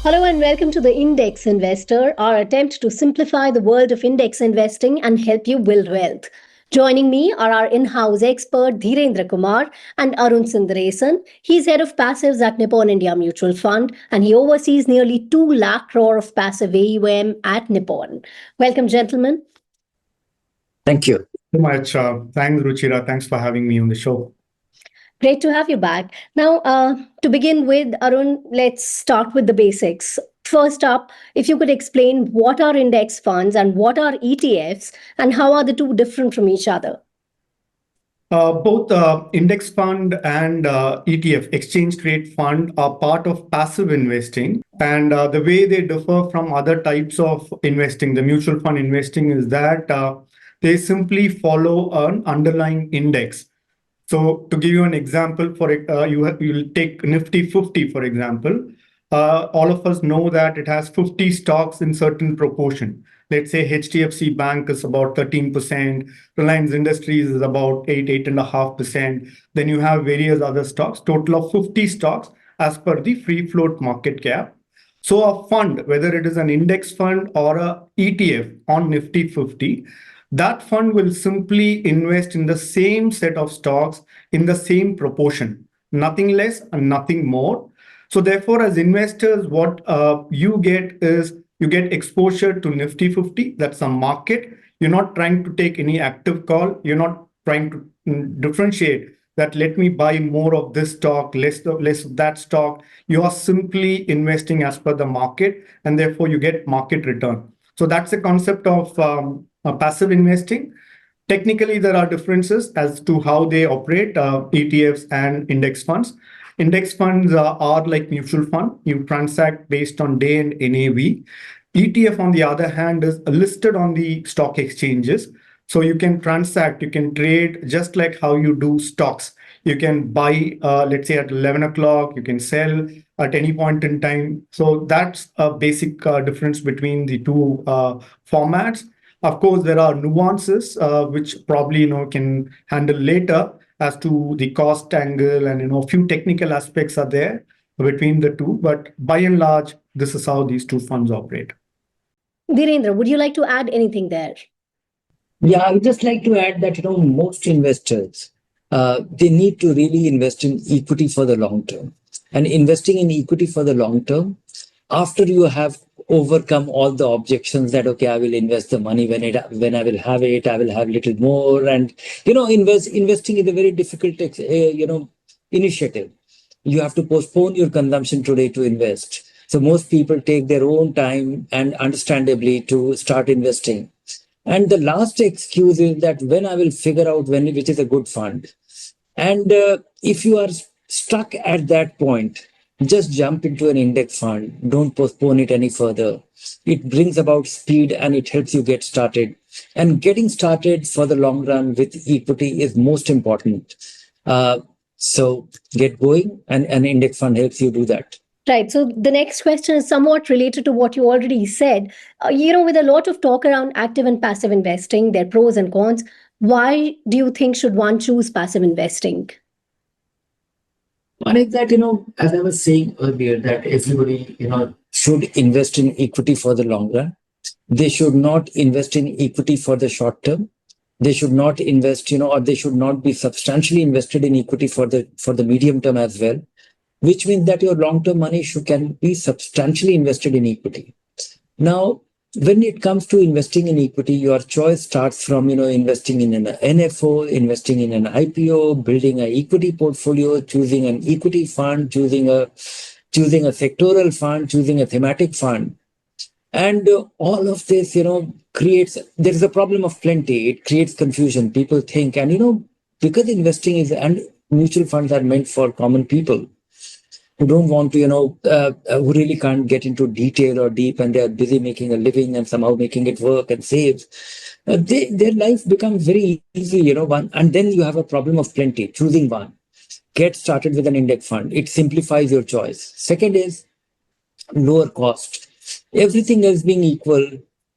Hello and welcome to the Index Investor, our attempt to simplify the world of index investing and help you build wealth. Joining me are our in-house expert Dhirendra Kumar and Arun Sundaresan. He's head of passives at Nippon India Mutual Fund and he oversees nearly 2 lakh crore of passive AUM at Nippon. Welcome, gentlemen. Thank you so much. Thanks, Ruchira. Thanks for having me on the show. Great to have you back. Now, to begin with, Arun, let's start with the basics. First up, if you could explain what are index funds and what are ETFs and how are the two different from each other? Both index fund and ETF, exchange trade fund, are part of passive investing. And the way they differ from other types of investing, the mutual fund investing, is that they simply follow an underlying index. So to give you an example, for you'll take Nifty 50, for example. All of us know that it has 50 stocks in certain proportion. Let's say HDFC Bank is about 13%, Reliance Industries is about 8.5%. Then you have various other stocks, total of 50 stocks as per the free float market cap. So a fund, whether it is an index fund or a ETF on Nifty 50, that fund will simply invest in the same set of stocks in the same proportion, nothing less and nothing more. So therefore, as investors, what you get is you get exposure to Nifty 50. That's a market. You're not trying to take any active call. You're not trying to differentiate that let me buy more of this stock, less of that stock. You are simply investing as per the market, and therefore you get market return. So that's the concept of passive investing. Technically, there are differences as to how they operate, ETFs and index funds. Index funds are like mutual fund. You transact based on day and NAV. ETF, on the other hand, is listed on the stock exchanges. So you can transact, you can trade just like how you do stocks. You can buy, let's say at 11 o'clock, you can sell at any point in time. So that's a basic difference between the two formats. Of course, there are nuances which probably can handle later as to the cost angle, and a few technical aspects are there between the two. But by and large, this is how these two funds operate. Dhirendra, would you like to add anything there? Yeah, I would just like to add that most investors they need to really invest in equity for the long term. And investing in equity for the long term, after you have overcome all the objections that okay, I will invest the money when I will have it, I will have little more, and investing is a very difficult initiative. You have to postpone your consumption today to invest. So most people take their own time and understandably to start investing. And the last excuse is that when I will figure out which is a good fund. And if you are stuck at that point, just jump into an index fund. Don't postpone it any further. It brings about speed and it helps you get started. And getting started for the long run with equity is most important. So get going, and an index fund helps you do that. Right. So the next question is somewhat related to what you already said. With a lot of talk around active and passive investing, their pros and cons, why do you think should one choose passive investing? One is that, as I was saying earlier, that everybody, should invest in equity for the long run. They should not invest in equity for the short term. They should not invest, or they should not be substantially invested in equity for the medium term as well, which means that your long-term money can be substantially invested in equity. Now, when it comes to investing in equity, your choice starts from, investing in an NFO, investing in an IPO, building an equity portfolio, choosing an equity fund, choosing a sectoral fund, choosing a thematic fund. And all of this, there's a problem of plenty. It creates confusion. People think, and, because investing and mutual funds are meant for common people who don't want to, who really can't get into detail or deep, and they're busy making a living and somehow making it work and save. Their life becomes very easy, and then you have a problem of plenty, choosing one. Get started with an index fund. It simplifies your choice. Second is lower cost. Everything else being equal,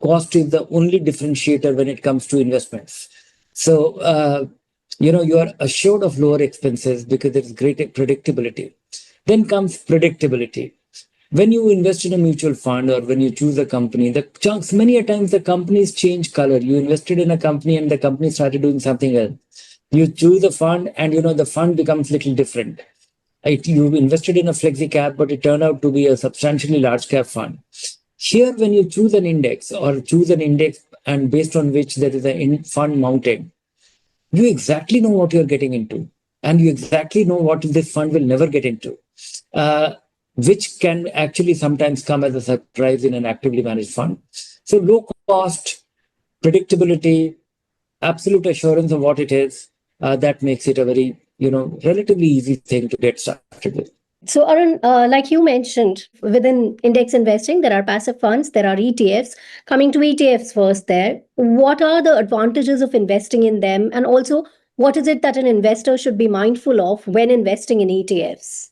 cost is the only differentiator when it comes to investments. So, you are assured of lower expenses because there's greater predictability. Then comes predictability. When you invest in a mutual fund or when you choose a company, the chunks, many a times the companies change color. You invested in a company and the company started doing something else. You choose a fund and the fund becomes little different. You invested in a flexi cap, but it turned out to be a substantially large cap fund. Here, when you choose an index and based on which there is a fund mounted, you exactly know what you're getting into, and you exactly know what this fund will never get into, which can actually sometimes come as a surprise in an actively managed fund. So low cost, predictability, absolute assurance of what it is, that makes it a very, relatively easy thing to get started with. So, Arun, like you mentioned, within index investing, there are passive funds, there are ETFs. Coming to ETFs first, there, what are the advantages of investing in them? And also, what is it that an investor should be mindful of when investing in ETFs?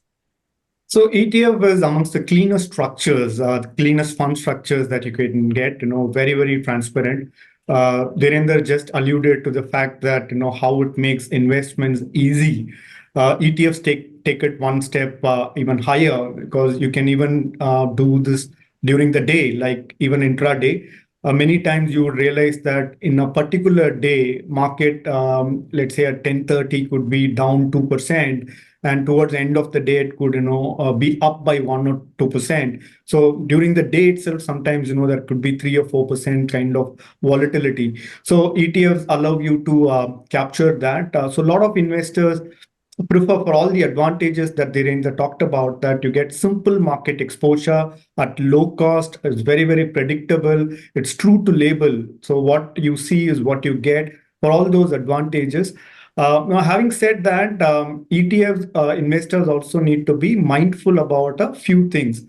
So ETF is amongst the cleanest structures, the cleanest fund structures that you can get, very, very transparent. Dhirendra just alluded to the fact that, how it makes investments easy. ETFs take it one step even higher, because you can even do this during the day, like even intraday. Many times you would realize that in a particular day, market, let's say at 10:30 could be down 2%, and towards the end of the day it could be up by 1 or 2%. So during the day itself, sometimes there could be 3 or 4% kind of volatility. So ETFs allow you to capture that. So a lot of investors prefer, for all the advantages that Dhirendra talked about, that you get simple market exposure at low cost. It's very, very predictable. It's true to label. So what you see is what you get. For all those advantages, now, having said that, ETF investors also need to be mindful about a few things.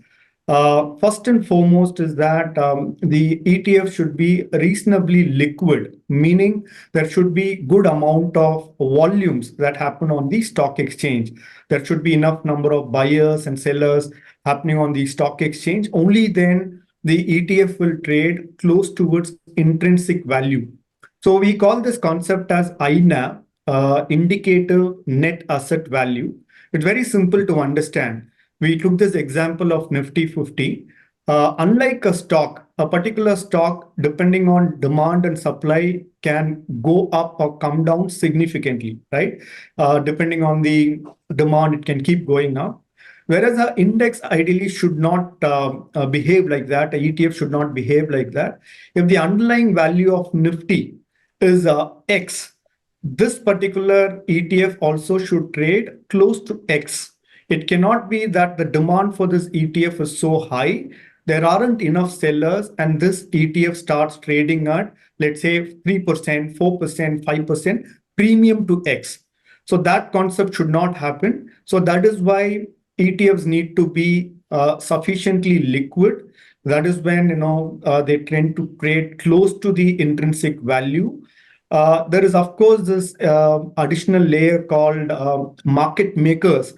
First and foremost is that the ETF should be reasonably liquid, meaning there should be good amount of volumes that happen on the stock exchange. There should be enough number of buyers and sellers happening on the stock exchange. Only then the ETF will trade close towards intrinsic value. So we call this concept as INAV, indicative net asset value. It's very simple to understand. We took this example of Nifty 50. Unlike a stock, a particular stock, depending on demand and supply, can go up or come down significantly, right? Depending on the demand, it can keep going up. Whereas an index ideally should not behave like that. A ETF should not behave like that. If the underlying value of Nifty is X, this particular ETF also should trade close to X. It cannot be that the demand for this ETF is so high, there aren't enough sellers, and this ETF starts trading at, let's say, 3%, 4%, 5% premium to X. So that concept should not happen. So that is why ETFs need to be sufficiently liquid. That is when they tend to trade close to the intrinsic value. There is, of course, this additional layer called market makers,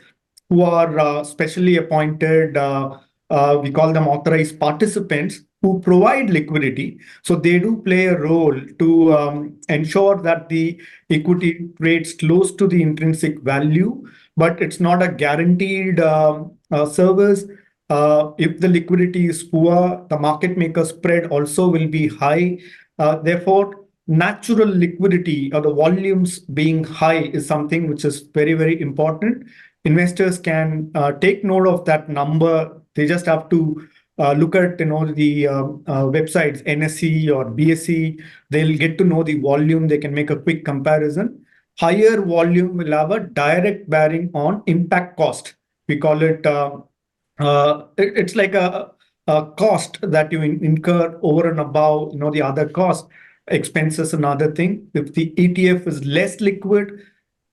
who are specially appointed. We call them authorized participants, who provide liquidity. So they do play a role to ensure that the equity trades close to the intrinsic value, but it's not a guaranteed service. If the liquidity is poor, the market maker spread also will be high. Therefore, natural liquidity or the volumes being high is something which is very, very important. Investors can take note of that number. They just have to look at the websites, NSE or BSE. They'll get to know the volume. They can make a quick comparison. Higher volume will have a direct bearing on impact cost. We call it, it's like a cost that you incur over and above the other cost, expenses, and other thing. If the ETF is less liquid,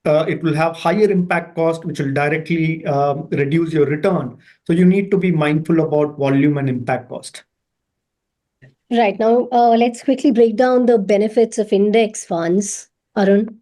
it will have higher impact cost, which will directly reduce your return. So you need to be mindful about volume and impact cost. Right. Now, let's quickly break down the benefits of index funds, Arun.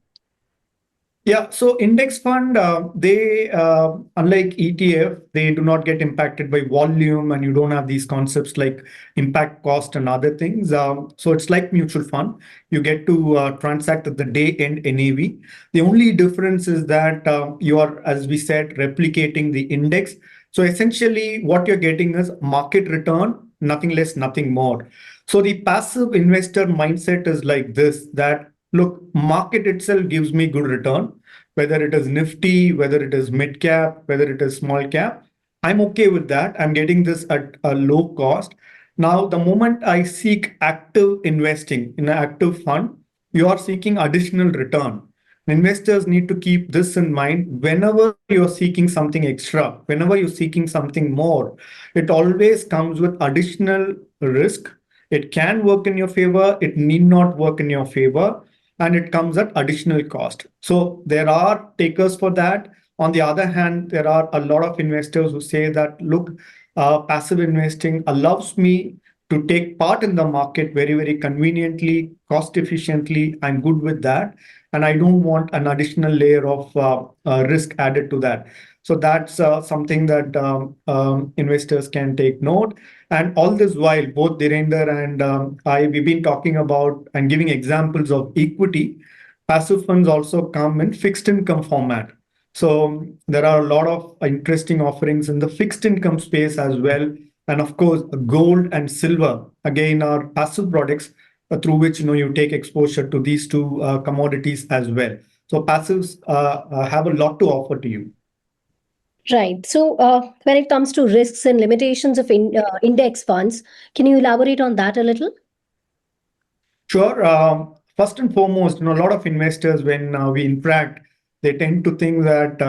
Yeah, so index fund, they, unlike ETF, they do not get impacted by volume, and you don't have these concepts like impact cost and other things. So it's like mutual fund. You get to transact at the day end NAV. The only difference is that you are, as we said, replicating the index. So essentially what you're getting is market return, nothing less, nothing more. So the passive investor mindset is like this, that look, market itself gives me good return, whether it is Nifty, whether it is mid cap, whether it is small cap. I'm okay with that. I'm getting this at a low cost. Now, the moment I seek active investing in an active fund, you are seeking additional return. Investors need to keep this in mind whenever you're seeking something extra, whenever you're seeking something more. It always comes with additional risk. It can work in your favor, it need not work in your favor, and it comes at additional cost. So there are takers for that. On the other hand, there are a lot of investors who say that, look, passive investing allows me to take part in the market very, very conveniently, cost efficiently. I'm good with that. And I don't want an additional layer of risk added to that. So that's something that investors can take note. And all this while, both Dhirendra and we've been talking about and giving examples of equity. Passive funds also come in fixed income format. So there are a lot of interesting offerings in the fixed income space as well. And of course, gold and silver, again, are passive products through which you take exposure to these two commodities as well. So passives have a lot to offer to you. Right. So, when it comes to risks and limitations of index funds, can you elaborate on that a little? Sure. First and foremost, a lot of investors, when we interact, they tend to think that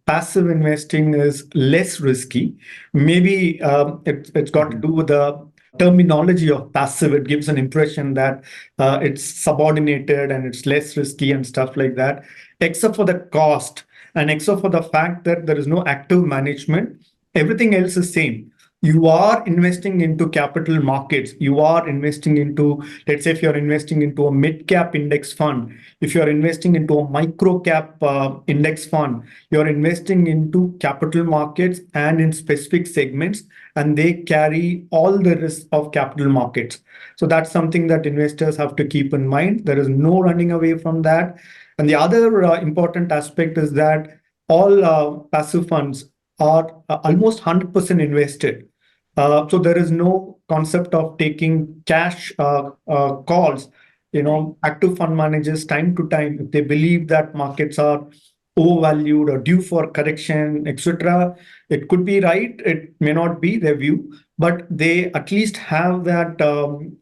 passive investing is less risky. Maybe it's got to do with the terminology of passive. It gives an impression that it's subordinated and it's less risky and stuff like that, except for the cost and except for the fact that there is no active management. Everything else is same. You are investing into capital markets. You are investing into, let's say, if you're investing into a mid cap index fund, if you're investing into a micro cap index fund, you're investing into capital markets and in specific segments, and they carry all the risk of capital markets. So that's something that investors have to keep in mind. There is no running away from that. And the other important aspect is that all passive funds are almost 100% invested. So there is no concept of taking cash calls. Active fund managers, time to time, if they believe that markets are overvalued or due for correction, etc., it could be right. It may not be their view, but they at least have that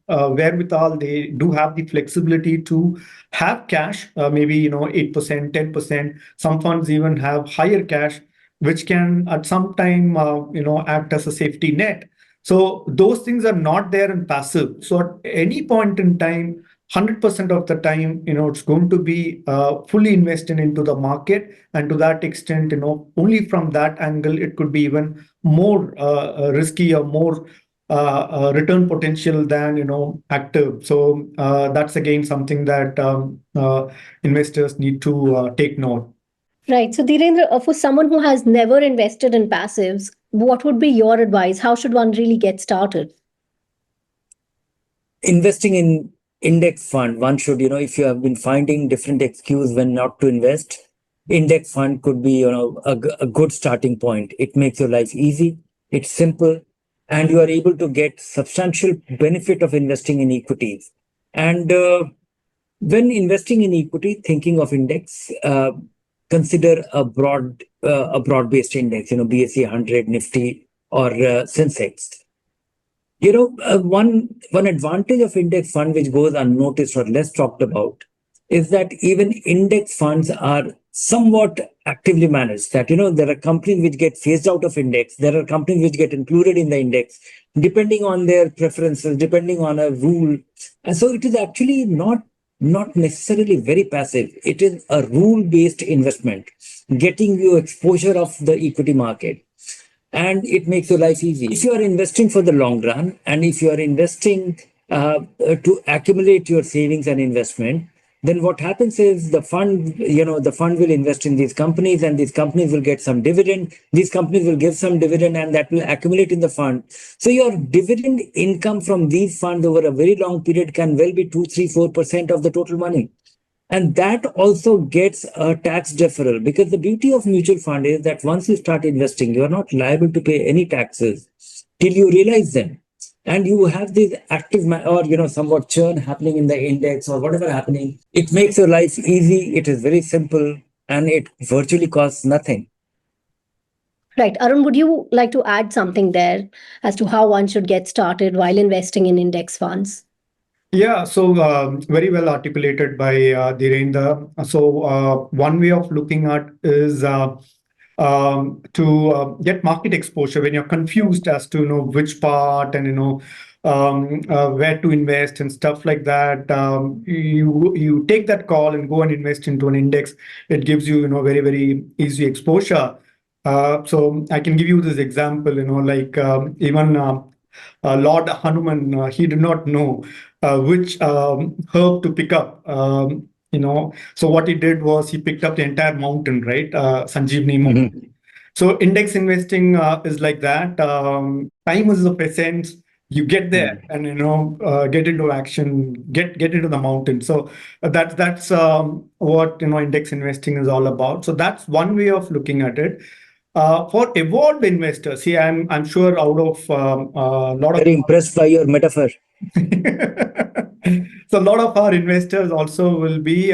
wherewithal. They do have the flexibility to have cash, maybe 8%, 10%. Some funds even have higher cash, which can at some time act as a safety net. So those things are not there in passive. So at any point in time, 100% of the time, it's going to be fully invested into the market, and to that extent, only from that angle, it could be even more risky or more return potential than active. So that's again something that investors need to take note. Right. So, Dhirendra, for someone who has never invested in passives, what would be your advice? How should one really get started? Investing in index fund, one should, if you have been finding different excuse when not to invest, index fund could be, a good starting point. It makes your life easy, it's simple, and you are able to get substantial benefit of investing in equities. And when investing in equity, thinking of index, consider a broad-based index, BSE 100, Nifty, or Sensex. One advantage of index fund which goes unnoticed or less talked about is that even index funds are somewhat actively managed. That there are companies which get phased out of index, there are companies which get included in the index, depending on their preferences, depending on a rule, and so it is actually not necessarily very passive. It is a rule-based investment, getting you exposure of the equity market, and it makes your life easy. If you are investing for the long run, and if you are investing to accumulate your savings and investment, then what happens is the fund will invest in these companies, and these companies will get some dividend. These companies will give some dividend, and that will accumulate in the fund. So your dividend income from these funds over a very long period can well be 2, 3, 4% of the total money. And that also gets a tax deferral, because the beauty of mutual fund is that once you start investing, you are not liable to pay any taxes till you realize them. And you have this active or somewhat churn happening in the index or whatever happening. It makes your life easy. It is very simple, and it virtually costs nothing. Right. Arun, would you like to add something there as to how one should get started while investing in index funds? Yeah, so very well articulated by Dhirendra. So one way of looking at is to get market exposure when you're confused as to which part and where to invest and stuff like that. You take that call and go and invest into an index. It gives you very very easy exposure. So I can give you this example. Like even Lord Hanuman, he did not know which herb to pick up. So what he did was he picked up the entire mountain, right? Sanjeevani mountain. Mhm. So index investing is like that. Time is of essence. You get there and get into action, get into the mountain. So that's what index investing is all about. So that's one way of looking at it. For evolved investors, see, I'm sure out of a lot of Very impressed by your metaphor. so a lot of our investors also will be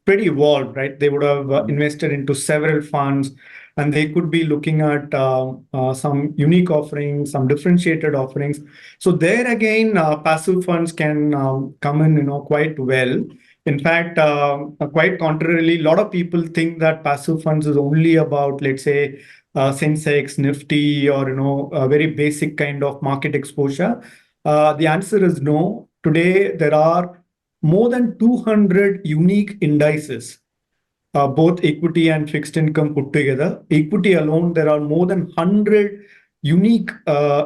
pretty evolved, right? They would have invested into several funds, and they could be looking at some unique offerings, some differentiated offerings. So there again, passive funds can come in, quite well. In fact, quite contrarily, a lot of people think that passive funds is only about, let's say, Sensex, Nifty, or a very basic kind of market exposure. The answer is no. Today, there are more than 200 unique indices, both equity and fixed income put together. Equity alone, there are more than 100 unique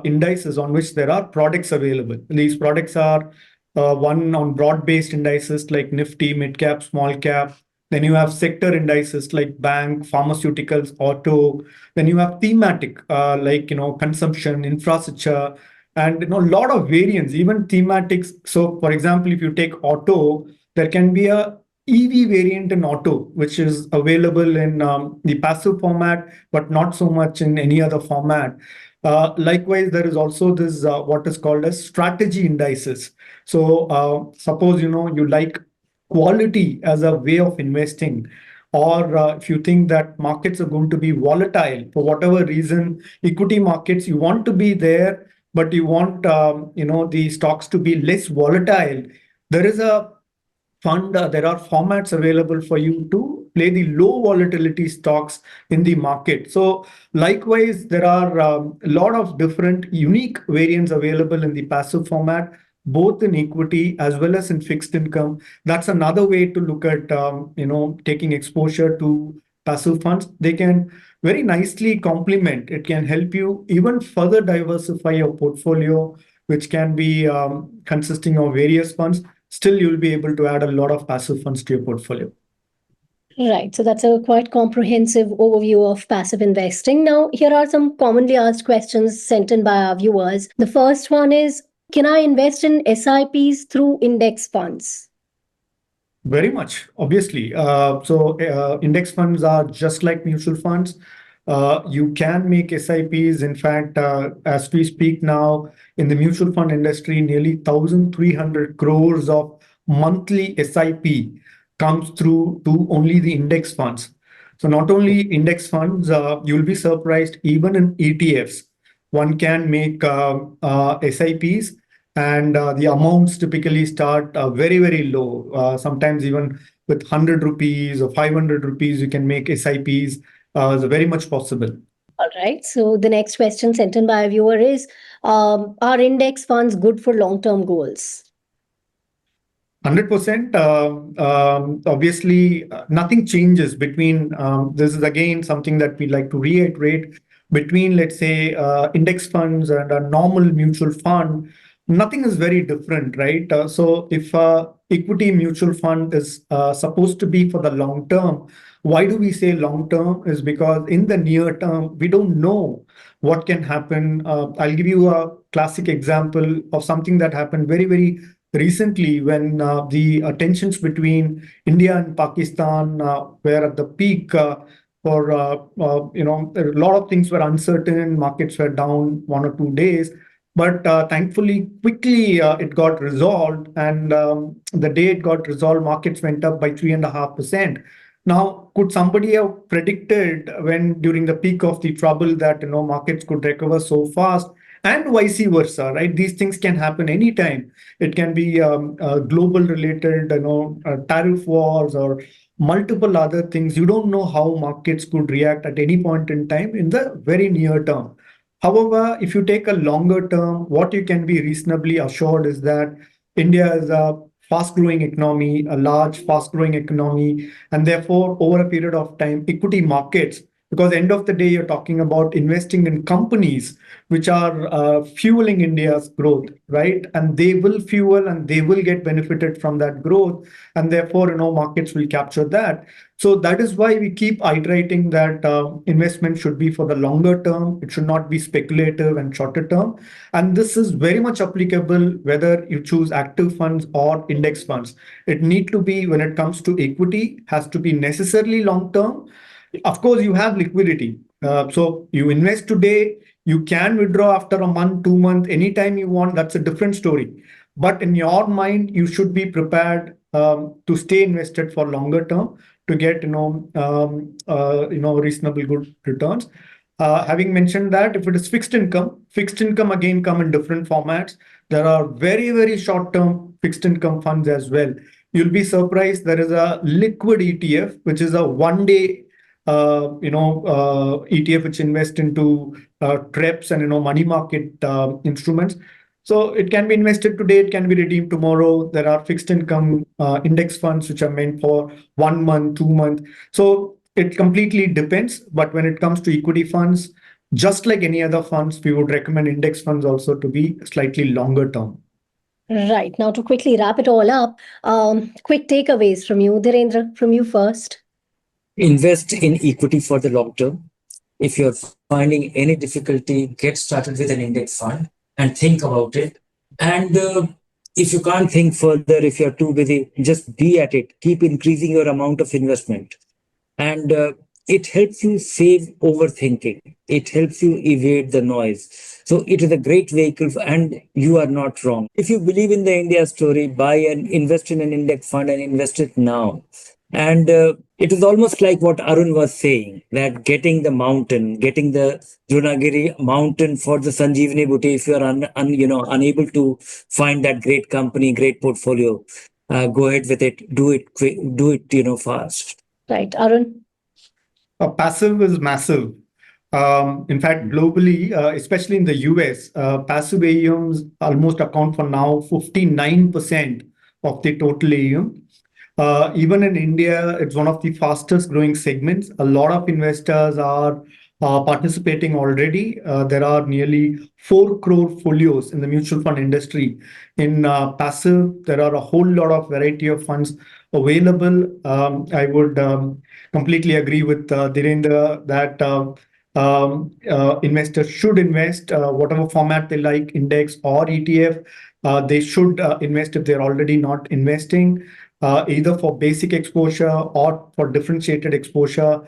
indices on which there are products available. These products are one on broad-based indices like Nifty, mid cap, small cap. Then you have sector indices like bank, pharmaceuticals, auto. Then you have thematic like consumption, infrastructure, and a lot of variants, even thematics. So, for example, if you take auto, there can be a EV variant in auto, which is available in the passive format, but not so much in any other format. Likewise, there is also this what is called as strategy indices. So, suppose you like quality as a way of investing, or if you think that markets are going to be volatile for whatever reason, equity markets, you want to be there, but you want the stocks to be less volatile. There is a fund, there are formats available for you to play the low volatility stocks in the market. So likewise, there are a lot of different unique variants available in the passive format, both in equity as well as in fixed income. That's another way to look at taking exposure to passive funds. They can very nicely complement. It can help you even further diversify your portfolio, which can be consisting of various funds. Still you'll be able to add a lot of passive funds to your portfolio. Right. So that's a quite comprehensive overview of passive investing. Now, here are some commonly asked questions sent in by our viewers. The first one is, can I invest in SIPs through index funds? Very much, obviously. Index funds are just like mutual funds. You can make SIPs. In fact, as we speak now, in the mutual fund industry, nearly 1,300 crores of monthly SIP comes through to only the index funds. So not only index funds, you'll be surprised, even in ETFs, one can make SIPs, and the amounts typically start very, very low. Sometimes even with 100 rupees or 500 rupees, you can make SIPs. It's very much possible. All right. So the next question sent in by a viewer is, are index funds good for long-term goals? 100%. Obviously, nothing changes between, this is again something that we like to reiterate, between, let's say, index funds and a normal mutual fund. Nothing is very different, right? So if equity mutual fund is supposed to be for the long term, why do we say long term? Is because in the near term, we don't know what can happen. I'll give you a classic example of something that happened very, very recently when the tensions between India and Pakistan were at the peak. For a lot of things were uncertain, markets were down 1 or 2 days, but thankfully quickly it got resolved, and the day it got resolved, markets went up by 3.5%. Now, could somebody have predicted when during the peak of the trouble that markets could recover so fast, and vice versa, right? These things can happen anytime. It can be global related, tariff wars or multiple other things. You don't know how markets could react at any point in time in the very near term. However, if you take a longer term, what you can be reasonably assured is that India is a fast growing economy, a large, fast growing economy, and therefore, over a period of time, equity markets, because end of the day, you're talking about investing in companies which are fueling India's growth, right? And they will fuel and they will get benefited from that growth, and therefore, markets will capture that. So that is why we keep iterating that investment should be for the longer term. It should not be speculative and shorter term. And this is very much applicable whether you choose active funds or index funds. It need to be, when it comes to equity, has to be necessarily long term. Of course, you have liquidity. So you invest today, you can withdraw after a month, 2 months, anytime you want. That's a different story. But in your mind, you should be prepared to stay invested for longer term to get reasonable good returns. Having mentioned that, if it is fixed income again come in different formats. There are very, very short term fixed income funds as well. You'll be surprised. There is a liquid ETF, which is a 1 day ETF which invest into TREPs and money market instruments. So it can be invested today, it can be redeemed tomorrow. There are fixed income index funds which are meant for 1 month, 2 months. So it completely depends. But when it comes to equity funds, just like any other funds, we would recommend index funds also to be slightly longer term. Right. Now, to quickly wrap it all up, quick takeaways from you. Dhirendra, from you first. Invest in equity for the long term. If you're finding any difficulty, get started with an index fund and think about it. And if you can't think further, if you're too busy, just be at it. Keep increasing your amount of investment. And it helps you save overthinking. It helps you evade the noise. So it is a great vehicle, and you are not wrong. If you believe in the India story, buy and invest in an index fund and invest it now. And it is almost like what Arun was saying, that getting the mountain, getting the Drunagiri mountain for the Sanjeevani Booty, if you are unable to find that great company, great portfolio, go ahead with it. Do it quick, do it, fast. Right. Arun? Passive is massive. In fact, globally, especially in the US, passive AUMs almost account for now 59% of the total AUM. Even in India, it's one of the fastest growing segments. A lot of investors are participating already. There are nearly 4 crore folios in the mutual fund industry. In passive, there are a whole lot of variety of funds available. I would completely agree with Dhirendra that investors should invest whatever format they like, index or ETF. They should invest if they're already not investing. Either for basic exposure or for differentiated exposure.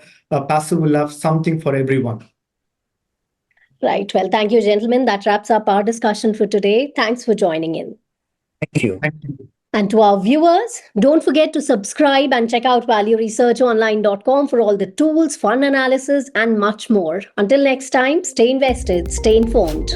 Passive will have something for everyone. Right. Well, thank you, gentlemen. That wraps up our discussion for today. Thanks for joining in. Thank you. Thank you. And to our viewers, don't forget to subscribe and check out valueresearchonline.com for all the tools, fund analysis, and much more. Until next time, stay invested, stay informed.